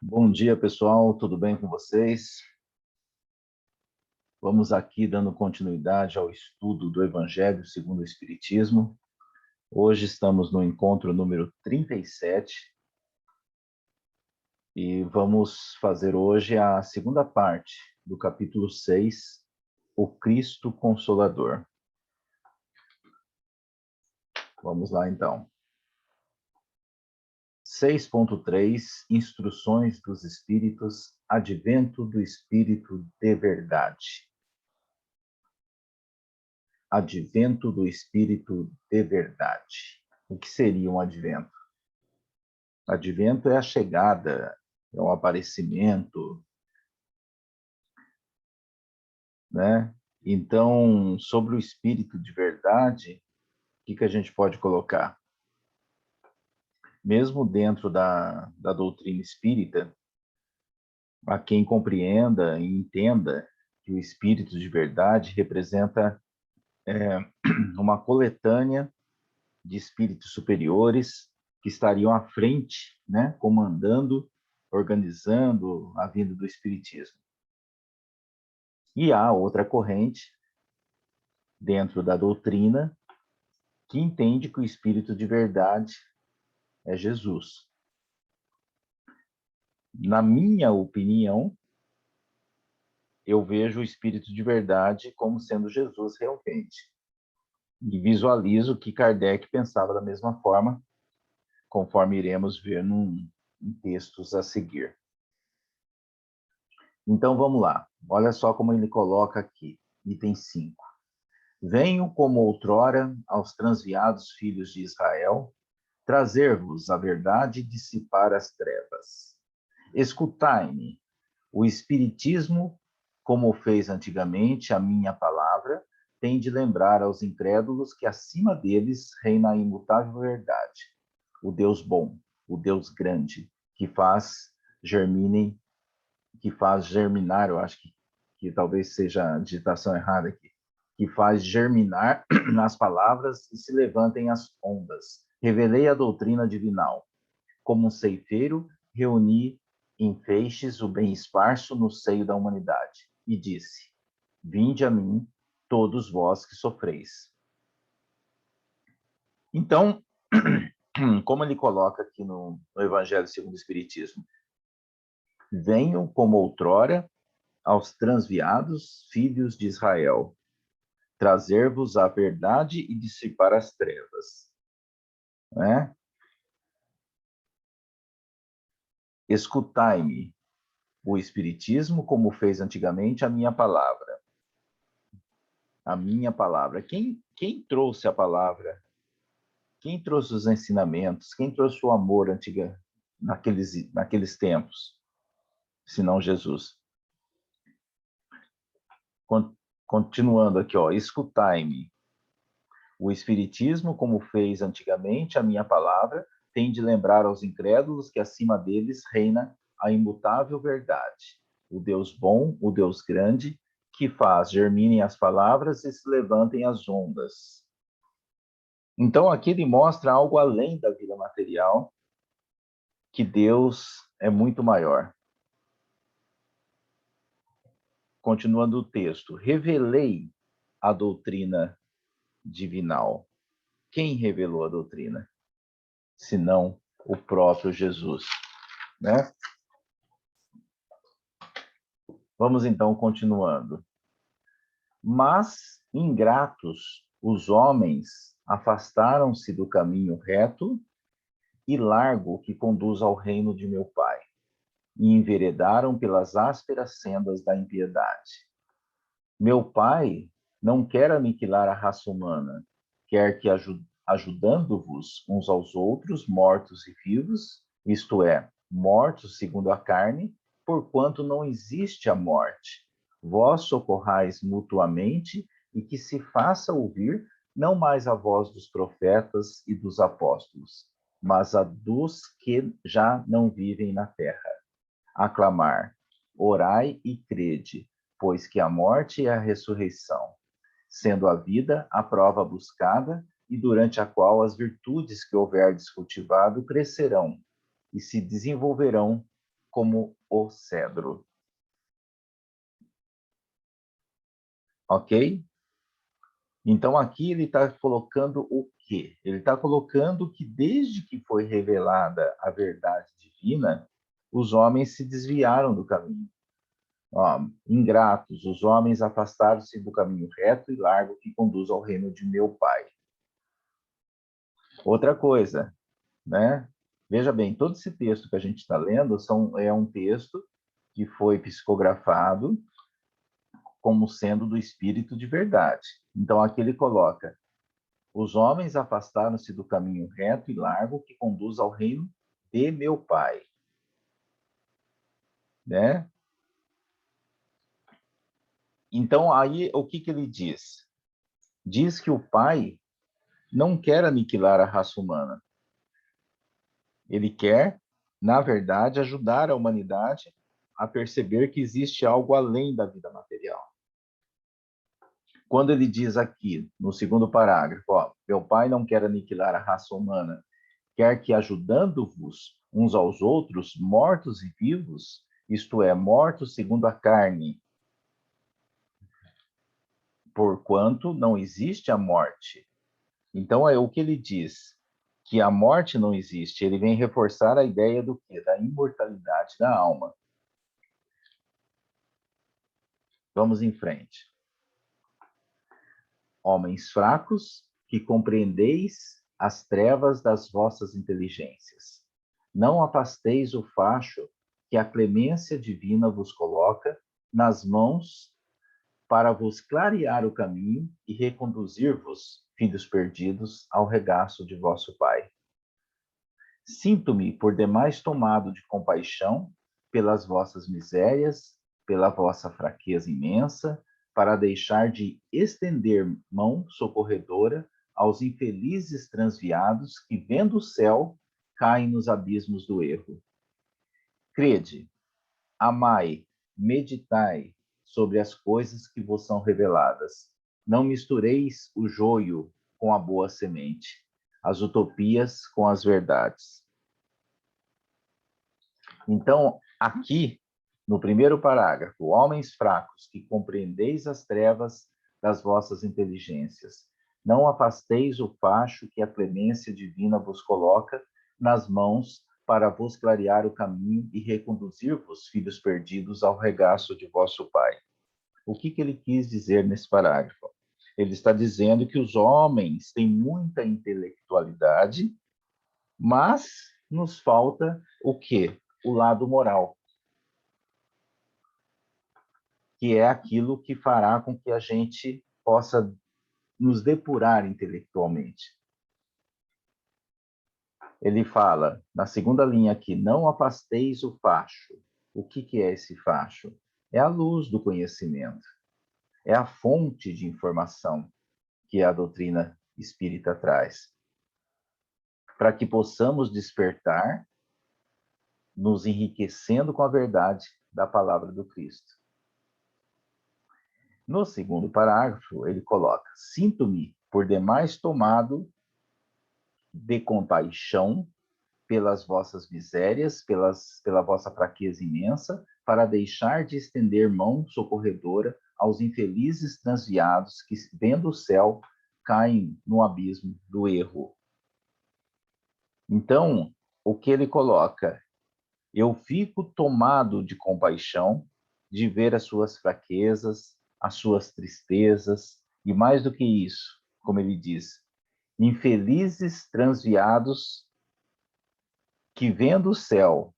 Bom dia, pessoal. Tudo bem com vocês? Vamos aqui dando continuidade ao estudo do Evangelho segundo o Espiritismo. Hoje estamos no encontro número 37 e vamos fazer hoje a segunda parte do capítulo 6, O Cristo Consolador. Vamos lá, então. 6.3, Instruções dos Espíritos, Advento do Espírito de Verdade. Advento do Espírito de Verdade. O que seria um advento? Advento é a chegada, é o aparecimento, né? Então, sobre o Espírito de Verdade, o que a gente pode colocar? Mesmo dentro da doutrina espírita, a quem compreenda e entenda que o Espírito de Verdade representa uma coletânea de espíritos superiores que estariam à frente, né, comandando, organizando a vinda do espiritismo. E há outra corrente dentro da doutrina que entende que o espírito de verdade é Jesus. Na minha opinião, eu vejo o espírito de verdade como sendo Jesus realmente. E visualizo que Kardec pensava da mesma forma, conforme iremos ver em textos a seguir. Então, vamos lá. Olha só como ele coloca aqui, item 5. Venho como outrora aos transviados filhos de Israel, trazer-vos a verdade e dissipar as trevas. Escutai-me, o Espiritismo, como fez antigamente a minha palavra, tem de lembrar aos incrédulos que acima deles reina a imutável verdade, o Deus bom, o Deus grande, que faz germinar, eu acho que talvez seja a digitação errada aqui, que faz germinar as palavras e se levantem as ondas. Revelei a doutrina divinal. Como um ceifeiro, reuni em feixes o bem esparso no seio da humanidade. E disse, vinde a mim, todos vós que sofreis. Então, como ele coloca aqui no Evangelho segundo o Espiritismo, venham como outrora aos transviados filhos de Israel, trazer-vos a verdade e dissipar as trevas. Né? Escutai-me, o Espiritismo, como fez antigamente a minha palavra. A minha palavra. Quem trouxe a palavra? Quem trouxe os ensinamentos? Quem trouxe o amor naqueles tempos? Senão Jesus. Continuando aqui, ó, escutai-me. O Espiritismo, como fez antigamente a minha palavra, tem de lembrar aos incrédulos que acima deles reina a imutável verdade, o Deus bom, o Deus grande, que faz germinem as palavras e se levantem as ondas. Então, aqui ele mostra algo além da vida material, que Deus é muito maior. Continuando o texto, revelei a doutrina divinal. Quem revelou a doutrina? Senão o próprio Jesus, né? Vamos então continuando. Mas, ingratos, os homens afastaram-se do caminho reto e largo que conduz ao reino de meu Pai, e enveredaram pelas ásperas sendas da impiedade. Meu Pai não quer aniquilar a raça humana, quer que, ajudando-vos uns aos outros, mortos e vivos, isto é, mortos segundo a carne, porquanto não existe a morte, vós socorrais mutuamente e que se faça ouvir não mais a voz dos profetas e dos apóstolos, mas a dos que já não vivem na terra. Aclamar, orai e crede, pois que a morte é a ressurreição, sendo a vida a prova buscada e durante a qual as virtudes que houverdes cultivado crescerão e se desenvolverão como o cedro. Ok? Então, aqui ele está colocando o quê? Ele está colocando que desde que foi revelada a verdade divina, os homens se desviaram do caminho. Ó, ingratos, os homens afastaram-se do caminho reto e largo que conduz ao reino de meu Pai. Outra coisa, né? Veja bem, todo esse texto que a gente está lendo é um texto que foi psicografado como sendo do Espírito de verdade. Então, aqui ele coloca: os homens afastaram-se do caminho reto e largo que conduz ao reino de meu Pai. Né? Então, aí, o que ele diz? Diz que o Pai não quer aniquilar a raça humana. Ele quer, na verdade, ajudar a humanidade a perceber que existe algo além da vida material. Quando ele diz aqui, no segundo parágrafo, ó, meu Pai não quer aniquilar a raça humana, quer que, ajudando-vos uns aos outros, mortos e vivos, isto é, mortos segundo a carne, porquanto não existe a morte. Então, é o que ele diz, que a morte não existe. Ele vem reforçar a ideia do quê? Da imortalidade da alma. Vamos em frente. Homens fracos, que compreendeis as trevas das vossas inteligências. Não afasteis o facho que a clemência divina vos coloca nas mãos para vos clarear o caminho e reconduzir-vos, filhos perdidos, ao regaço de vosso Pai. Sinto-me por demais tomado de compaixão pelas vossas misérias, pela vossa fraqueza imensa, para deixar de estender mão socorredora aos infelizes transviados que, vendo o céu, caem nos abismos do erro. Crede, amai, meditai sobre as coisas que vos são reveladas. Não mistureis o joio com a boa semente, as utopias com as verdades. Então, aqui, no primeiro parágrafo, homens fracos, que compreendeis as trevas das vossas inteligências, não afasteis o facho que a clemência divina vos coloca nas mãos para vos clarear o caminho e reconduzir-vos, filhos perdidos, ao regaço de vosso Pai. O que ele quis dizer nesse parágrafo? Ele está dizendo que os homens têm muita intelectualidade, mas nos falta o quê? O lado moral, que é aquilo que fará com que a gente possa nos depurar intelectualmente. Ele fala, na segunda linha aqui, não afasteis o facho. O que é esse facho? É a luz do conhecimento, é a fonte de informação que a doutrina espírita traz, para que possamos despertar, nos enriquecendo com a verdade da palavra do Cristo. No segundo parágrafo, ele coloca: sinto-me por demais tomado de compaixão pelas vossas misérias, pela vossa fraqueza imensa, para deixar de estender mão socorredora aos infelizes transviados que, vendo o céu, caem no abismo do erro. Então, o que ele coloca? Eu fico tomado de compaixão de ver as suas fraquezas, as suas tristezas, e mais do que isso, como ele diz, infelizes transviados que, vendo o céu,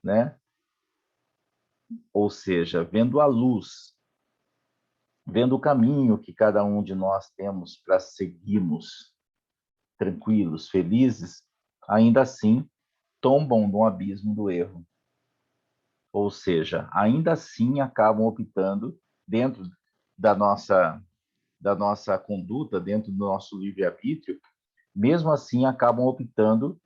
né? Ou seja, vendo a luz, vendo o caminho que cada um de nós temos para seguirmos tranquilos, felizes, ainda assim tombam no abismo do erro. Ou seja, ainda assim acabam optando, dentro da nossa conduta, dentro do nosso livre-arbítrio, mesmo assim acabam optando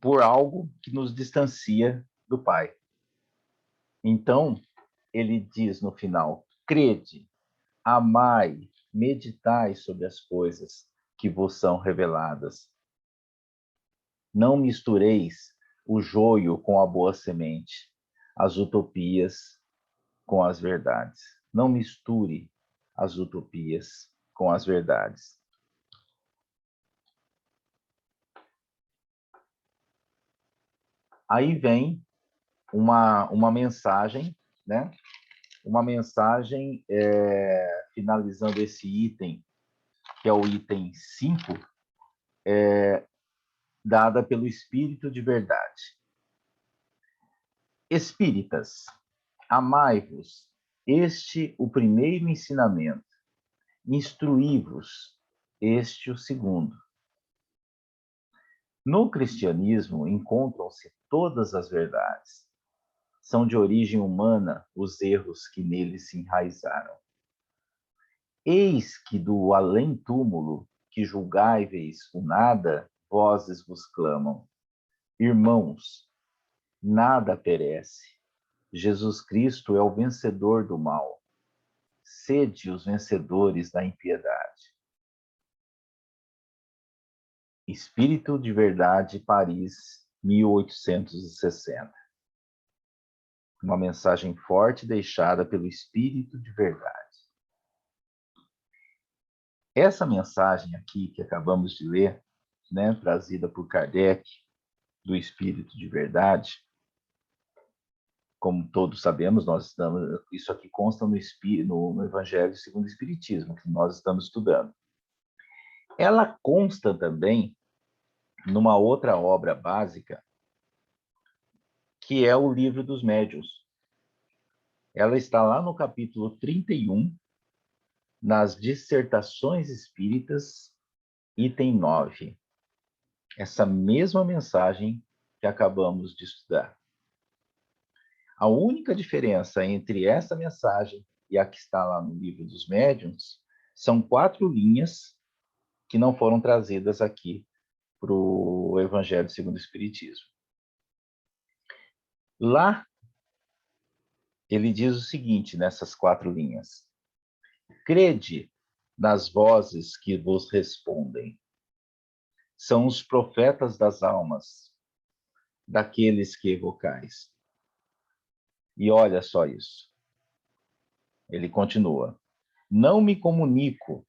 por algo que nos distancia do Pai. Então, ele diz no final: crede, amai, meditai sobre as coisas que vos são reveladas. Não mistureis o joio com a boa semente, as utopias com as verdades. Não misture as utopias com as verdades. Aí vem uma mensagem, né? Uma mensagem finalizando esse item, que é o item 5, dada pelo Espírito de Verdade. Espíritas, amai-vos, este o primeiro ensinamento, instruí-vos, este o segundo. No cristianismo encontram-se todas as verdades. São de origem humana os erros que nele se enraizaram. Eis que do além-túmulo, que julgáveis o nada, vozes vos clamam. Irmãos, nada perece. Jesus Cristo é o vencedor do mal. Sede os vencedores da impiedade. Espírito de Verdade, Paris, 1860. Uma mensagem forte deixada pelo Espírito de Verdade. Essa mensagem aqui que acabamos de ler, né, trazida por Kardec, do Espírito de Verdade, como todos sabemos, isso aqui consta no Evangelho segundo o Espiritismo, que nós estamos estudando. Ela consta também numa outra obra básica, que é o Livro dos Médiuns. Ela está lá no capítulo 31, nas Dissertações Espíritas, item 9. Essa mesma mensagem que acabamos de estudar. A única diferença entre essa mensagem e a que está lá no Livro dos Médiuns são 4 linhas que não foram trazidas aqui para o Evangelho segundo o Espiritismo. Lá, ele diz o seguinte, nessas 4 linhas. Crede nas vozes que vos respondem. São os profetas das almas, daqueles que evocais. E olha só isso. Ele continua. Não me comunico,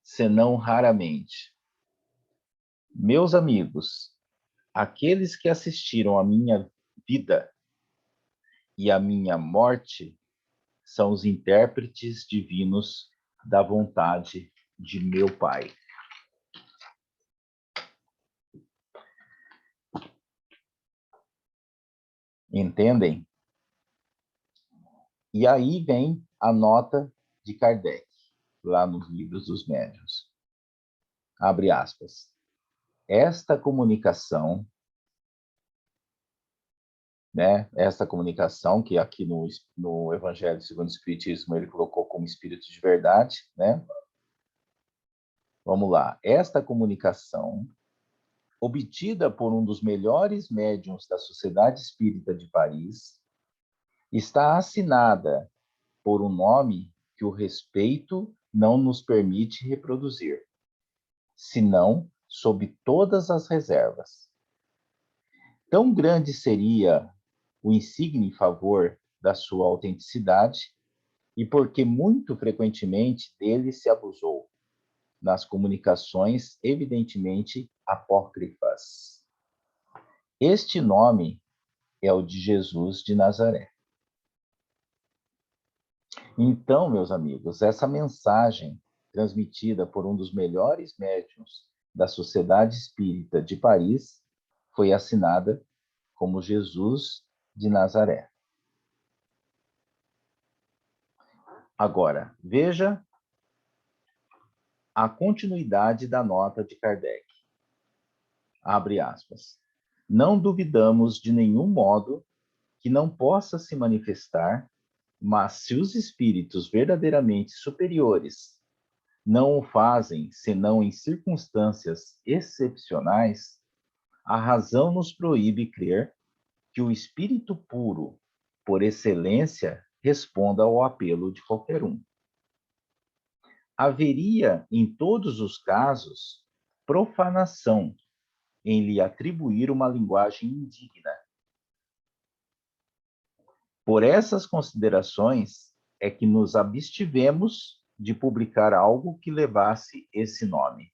senão raramente. Meus amigos, aqueles que assistiram à minha vida e à minha morte são os intérpretes divinos da vontade de meu Pai. Entendem? E aí vem a nota de Kardec, lá nos Livros dos Médiuns. Abre aspas. Esta comunicação, né? Esta comunicação que aqui no Evangelho segundo o Espiritismo ele colocou como Espírito de Verdade, né? Vamos lá. Esta comunicação, obtida por um dos melhores médiuns da Sociedade Espírita de Paris, está assinada por um nome que o respeito não nos permite reproduzir, senão sob todas as reservas. Tão grande seria o insigne favor da sua autenticidade, e porque muito frequentemente dele se abusou, nas comunicações evidentemente apócrifas. Este nome é o de Jesus de Nazaré. Então, meus amigos, essa mensagem transmitida por um dos melhores médiuns da Sociedade Espírita de Paris foi assinada como Jesus de Nazaré. Agora, veja a continuidade da nota de Kardec. Abre aspas. Não duvidamos de nenhum modo que não possa se manifestar, mas se os espíritos verdadeiramente superiores não o fazem senão em circunstâncias excepcionais, a razão nos proíbe crer que o espírito puro, por excelência, responda ao apelo de qualquer um. Haveria, em todos os casos, profanação em lhe atribuir uma linguagem indigna. Por essas considerações é que nos abstivemos de publicar algo que levasse esse nome.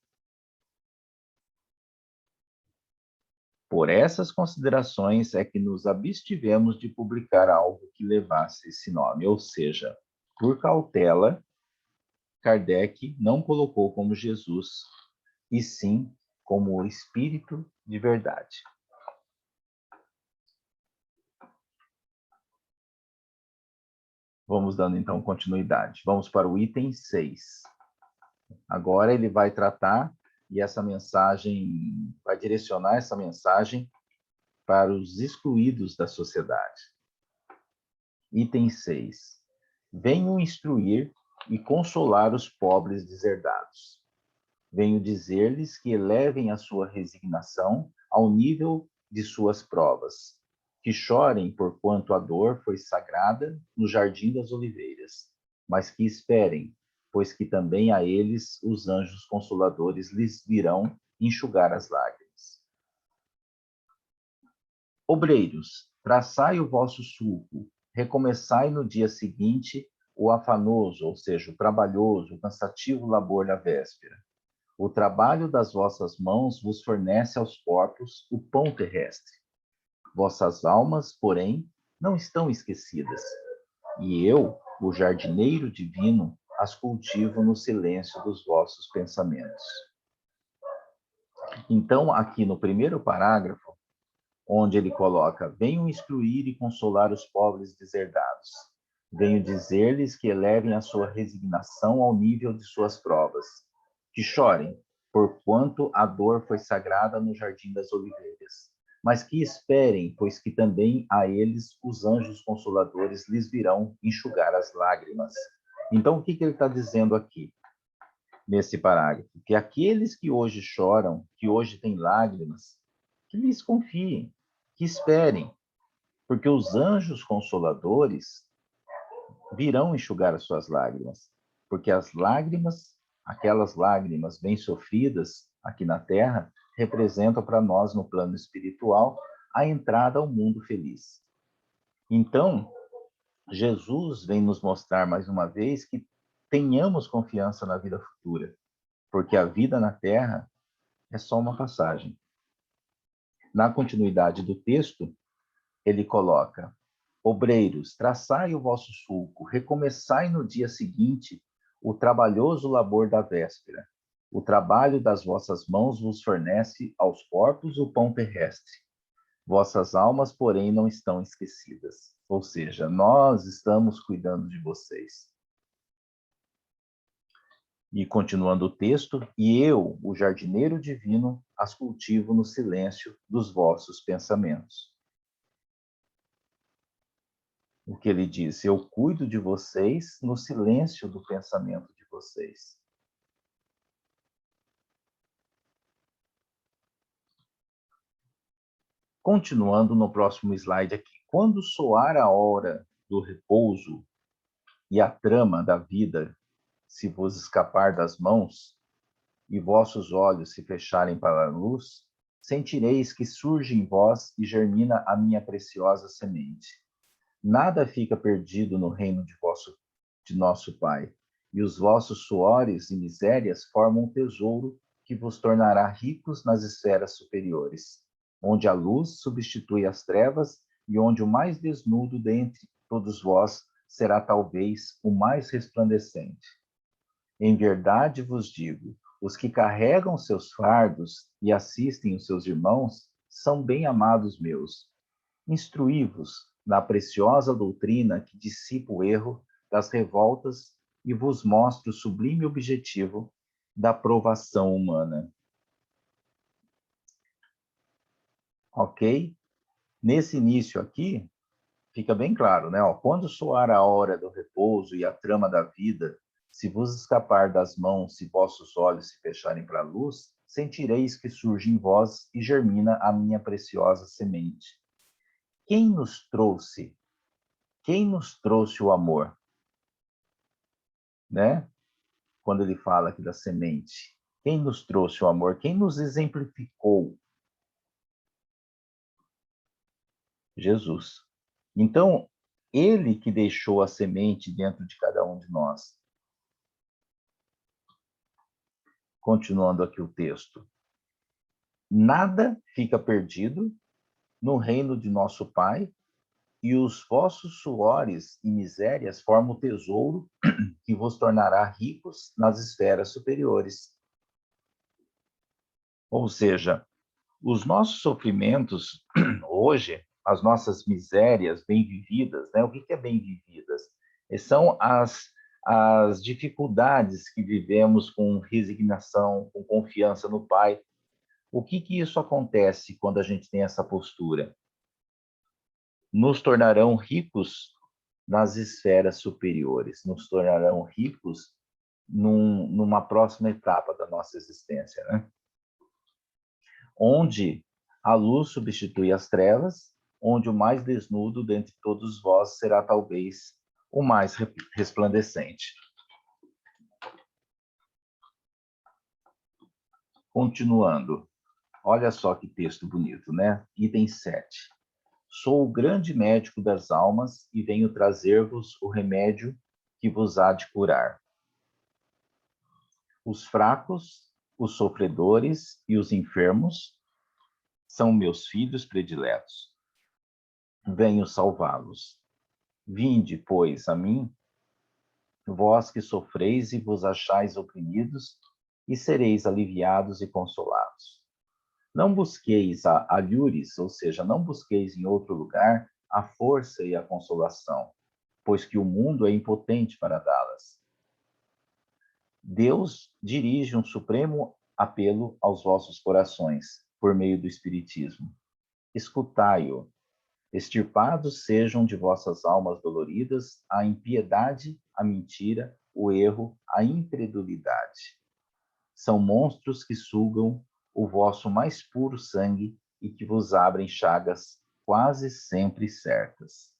Por essas considerações é que nos abstivemos de publicar algo que levasse esse nome, ou seja, por cautela, Kardec não colocou como Jesus, e sim como o Espírito de verdade. Vamos dando então continuidade. Vamos para o item 6. Agora ele vai tratar e essa mensagem, vai direcionar essa mensagem para os excluídos da sociedade. Item 6. Venho instruir e consolar os pobres deserdados. Venho dizer-lhes que elevem a sua resignação ao nível de suas provas, que chorem porquanto a dor foi sagrada no jardim das oliveiras, mas que esperem, pois que também a eles os anjos consoladores lhes virão enxugar as lágrimas. Obreiros, traçai o vosso sulco, recomeçai no dia seguinte o afanoso, ou seja, o trabalhoso, o cansativo labor da véspera. O trabalho das vossas mãos vos fornece aos corpos o pão terrestre. Vossas almas, porém, não estão esquecidas. E eu, o jardineiro divino, as cultivo no silêncio dos vossos pensamentos. Então, aqui no primeiro parágrafo, onde ele coloca: venho instruir e consolar os pobres deserdados. Venho dizer-lhes que elevem a sua resignação ao nível de suas provas, que chorem, porquanto a dor foi sagrada no jardim das oliveiras, mas que esperem, pois que também a eles os anjos consoladores lhes virão enxugar as lágrimas. Então, o que ele está dizendo aqui, nesse parágrafo? Que aqueles que hoje choram, que hoje têm lágrimas, que lhes confiem, que esperem, porque os anjos consoladores virão enxugar as suas lágrimas, porque as lágrimas, aquelas lágrimas bem sofridas aqui na Terra, representam para nós no plano espiritual a entrada ao mundo feliz. Então, Jesus vem nos mostrar mais uma vez que tenhamos confiança na vida futura, porque a vida na Terra é só uma passagem. Na continuidade do texto, ele coloca: obreiros, traçai o vosso sulco, recomeçai no dia seguinte o trabalhoso labor da véspera. O trabalho das vossas mãos vos fornece aos corpos o pão terrestre. Vossas almas, porém, não estão esquecidas. Ou seja, nós estamos cuidando de vocês. E continuando o texto, e eu, o jardineiro divino, as cultivo no silêncio dos vossos pensamentos. O que ele diz: eu cuido de vocês no silêncio do pensamento de vocês. Continuando no próximo slide aqui. Quando soar a hora do repouso e a trama da vida se vos escapar das mãos e vossos olhos se fecharem para a luz, sentireis que surge em vós e germina a minha preciosa semente. Nada fica perdido no reino de nosso Pai, e os vossos suores e misérias formam um tesouro que vos tornará ricos nas esferas superiores, onde a luz substitui as trevas e onde o mais desnudo dentre todos vós será talvez o mais resplandecente. Em verdade vos digo, os que carregam seus fardos e assistem os seus irmãos são bem amados meus. Instruí-vos na preciosa doutrina que dissipa o erro das revoltas e vos mostra o sublime objetivo da provação humana. Ok? Nesse início aqui, fica bem claro, né? Quando soar a hora do repouso e a trama da vida, se vos escapar das mãos, se vossos olhos se fecharem para a luz, sentireis que surge em vós e germina a minha preciosa semente. Quem nos trouxe o amor? Né? Quando ele fala aqui da semente. Quem nos trouxe o amor? Quem nos exemplificou Jesus. Então, ele que deixou a semente dentro de cada um de nós. Continuando aqui o texto. Nada fica perdido no reino de nosso Pai, e os vossos suores e misérias formam o tesouro que vos tornará ricos nas esferas superiores. Ou seja, os nossos sofrimentos hoje, as nossas misérias bem vividas, né? O que é bem vividas? São as dificuldades que vivemos com resignação, com confiança no Pai. O que isso acontece quando a gente tem essa postura? Nos tornarão ricos nas esferas superiores, nos tornarão ricos numa próxima etapa da nossa existência, né? Onde a luz substitui as trevas, onde o mais desnudo dentre todos vós será talvez o mais resplandecente. Continuando, olha só que texto bonito, né? Item 7. Sou o grande médico das almas e venho trazer-vos o remédio que vos há de curar. Os fracos, os sofredores e os enfermos são meus filhos prediletos. Venho salvá-los. Vinde, pois, a mim, vós que sofreis e vos achais oprimidos, e sereis aliviados e consolados. Não busqueis a alhures, ou seja, não busqueis em outro lugar a força e a consolação, pois que o mundo é impotente para dá-las. Deus dirige um supremo apelo aos vossos corações, por meio do Espiritismo. Escutai-o. Extirpados sejam de vossas almas doloridas a impiedade, a mentira, o erro, a incredulidade. São monstros que sugam o vosso mais puro sangue e que vos abrem chagas quase sempre certas.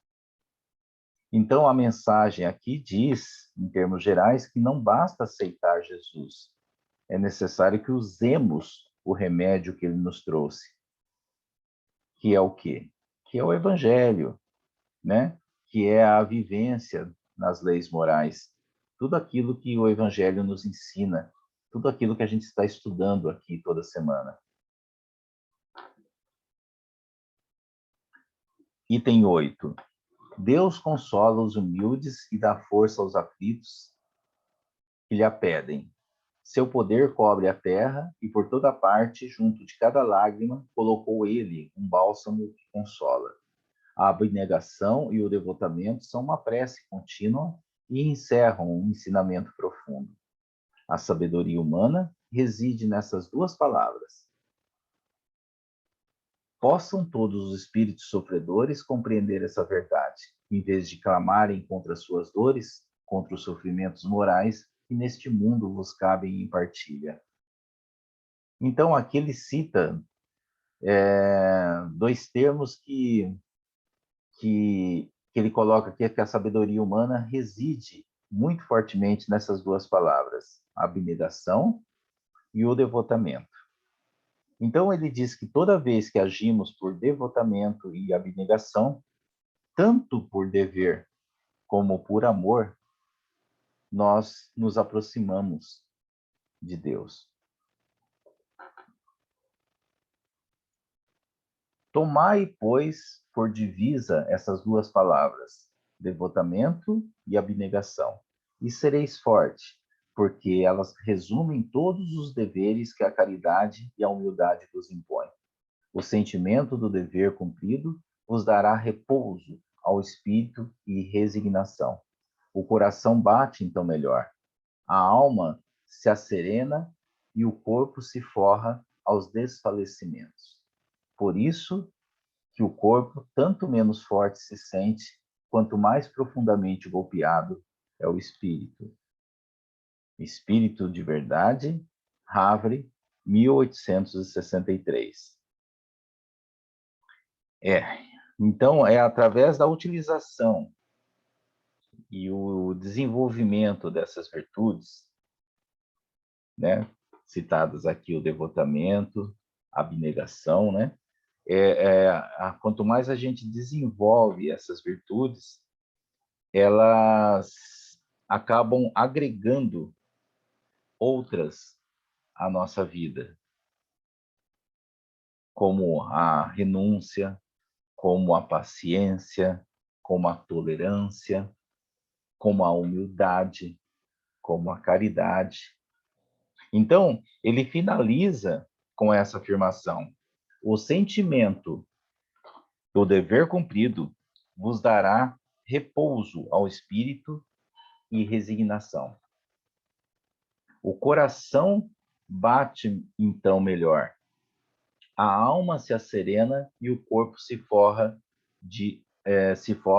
Então, a mensagem aqui diz, em termos gerais, que não basta aceitar Jesus. É necessário que usemos o remédio que ele nos trouxe. Que é o quê? Que é o Evangelho, né? Que é a vivência nas leis morais. Tudo aquilo que o Evangelho nos ensina, tudo aquilo que a gente está estudando aqui toda semana. Item 8. Deus consola os humildes e dá força aos aflitos que lhe a pedem. Seu poder cobre a terra e por toda parte, junto de cada lágrima, colocou ele um bálsamo que consola. A abnegação e o devotamento são uma prece contínua e encerram um ensinamento profundo. A sabedoria humana reside nessas duas palavras. Possam todos os espíritos sofredores compreender essa verdade, em vez de clamarem contra suas dores, contra os sofrimentos morais que neste mundo vos cabem em partilha. Então, aqui ele cita dois termos que ele coloca aqui, é que a sabedoria humana reside muito fortemente nessas duas palavras, a abnegação e o devotamento. Então, ele diz que toda vez que agimos por devotamento e abnegação, tanto por dever como por amor, nós nos aproximamos de Deus. Tomai, pois, por divisa essas duas palavras, devotamento e abnegação, e sereis forte, porque elas resumem todos os deveres que a caridade e a humildade vos impõem. O sentimento do dever cumprido vos dará repouso ao espírito e resignação. O coração bate então melhor, a alma se asserena e o corpo se forra aos desfalecimentos. Por isso que o corpo tanto menos forte se sente, quanto mais profundamente golpeado é o espírito. Espírito de Verdade, Havre, 1863. Então, é através da utilização e o desenvolvimento dessas virtudes, né, citadas aqui, o devotamento, a abnegação, né, quanto mais a gente desenvolve essas virtudes, elas acabam agregando outras à nossa vida, como a renúncia, como a paciência, como a tolerância, como a humildade, como a caridade. Então, ele finaliza com essa afirmação: o sentimento do dever cumprido vos dará repouso ao espírito e resignação. O coração bate então melhor, a alma se asserena e o corpo se forra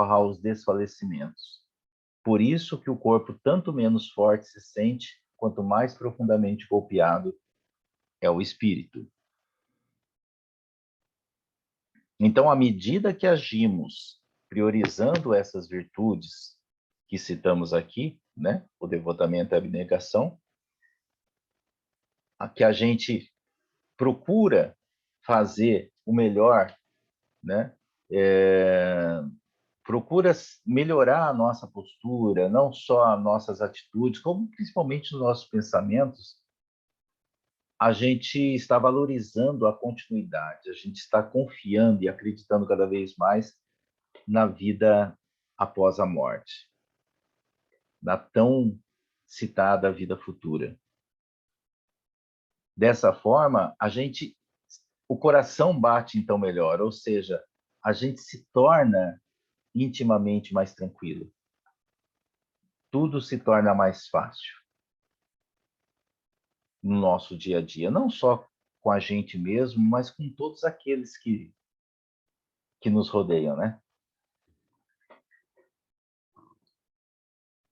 aos desfalecimentos. Por isso que o corpo tanto menos forte se sente, quanto mais profundamente golpeado é o espírito. Então, à medida que agimos priorizando essas virtudes que citamos aqui, né, o devotamento e a abnegação, que a gente procura fazer o melhor, né, procura melhorar a nossa postura, não só as nossas atitudes, como principalmente os nossos pensamentos, a gente está valorizando a continuidade, a gente está confiando e acreditando cada vez mais na vida após a morte, na tão citada vida futura. Dessa forma, o coração bate então melhor, ou seja, a gente se torna intimamente mais tranquilo. Tudo se torna mais fácil no nosso dia a dia, não só com a gente mesmo, mas com todos aqueles que nos rodeiam, né?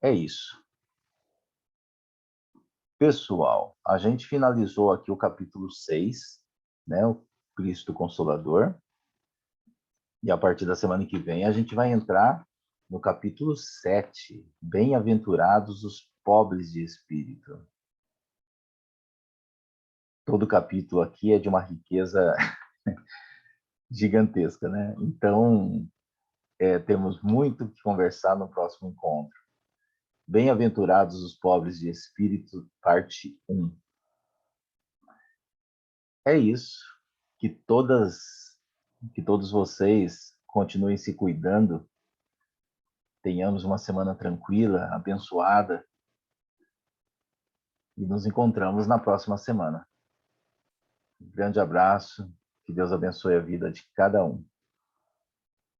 É isso. Pessoal, a gente finalizou aqui o capítulo 6, né? O Cristo Consolador. E a partir da semana que vem a gente vai entrar no capítulo 7, Bem-aventurados os pobres de espírito. Todo capítulo aqui é de uma riqueza gigantesca, né? Então, temos muito que conversar no próximo encontro. Bem-aventurados os pobres de espírito, parte 1. É isso. Que todos vocês continuem se cuidando, tenhamos uma semana tranquila, abençoada, e nos encontramos na próxima semana. Um grande abraço, que Deus abençoe a vida de cada um.